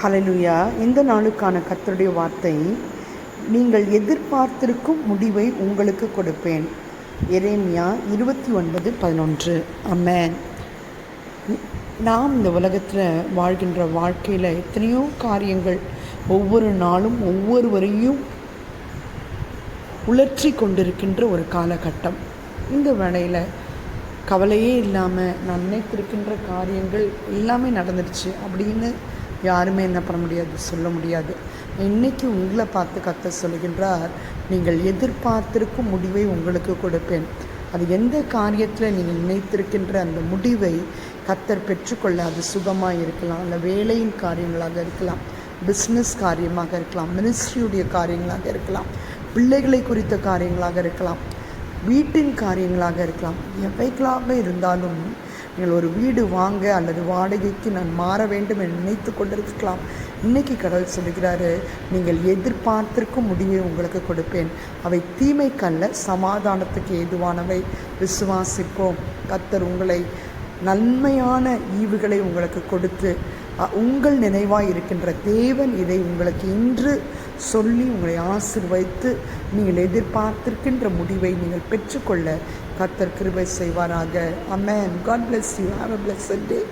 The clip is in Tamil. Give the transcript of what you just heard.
ஹல்லேலூயா. இந்த நாளுக்கான கர்த்தருடைய வார்த்தை, நீங்கள் எதிர்பார்த்திருக்கும் முடிவை உங்களுக்கு கொடுப்பேன். எரேமியா 29:11. ஆமென். நாம் இந்த உலகத்தில் வாழ்கின்ற வாழ்க்கையில் எத்தனையோ காரியங்கள் ஒவ்வொரு நாளும் ஒவ்வொருவரையும் உழற்றி கொண்டிருக்கின்ற ஒரு காலகட்டம். இந்த வேளையில் கவலையே இல்லாமல் நான் நினைத்திருக்கின்ற காரியங்கள் எல்லாமே நடந்துடுச்சு அப்படின்னு யாருமே என்ன பண்ண முடியாது, சொல்ல முடியாது. இன்றைக்கி உங்களை பார்த்து கர்த்தர் சொல்கின்றார், நீங்கள் எதிர்பார்த்திருக்கும் முடிவை உங்களுக்கு கொடுப்பேன். அது எந்த காரியத்தில் நீங்கள் நினைத்திருக்கின்ற அந்த முடிவை கர்த்தர் பெற்றுக்கொள்ள, அது சுகமாக இருக்கலாம், இல்லை வேலையின் காரியங்களாக இருக்கலாம், பிஸ்னஸ் காரியமாக இருக்கலாம், மினிஸ்ட்ரியுடைய காரியங்களாக இருக்கலாம், பிள்ளைகளை குறித்த காரியங்களாக இருக்கலாம், வீட்டின் காரியங்களாக இருக்கலாம். எவைகளாக இருந்தாலும் நீங்கள் ஒரு வீடு வாங்க அல்லது வாடகைக்கு நான் மாற வேண்டும் என்று நினைத்து கொண்டிருக்கலாம். இன்றைக்கி கடவுள் சொல்கிறாரு, நீங்கள் எதிர்பார்த்திருக்கும் முடிவை உங்களுக்கு கொடுப்பேன். அவை தீமைக்கல்ல, சமாதானத்துக்கு ஏதுவானவை. விசுவாசிப்போம். கர்த்தர் உங்களை நன்மையான ஈவுகளை உங்களுக்கு கொடுத்து உங்கள் நினைவாய் இருக்கின்ற தேவன் இதை உங்களுக்கு இன்று சொல்லி உங்களை ஆசீர்வதித்து நீங்கள் எதிர்பார்த்திருக்கின்ற முடிவை நீங்கள் பெற்றுக்கொள்ள கர்த்தர் கிருபை செய்வாராக. ஆமென். God bless you. Have a blessed day.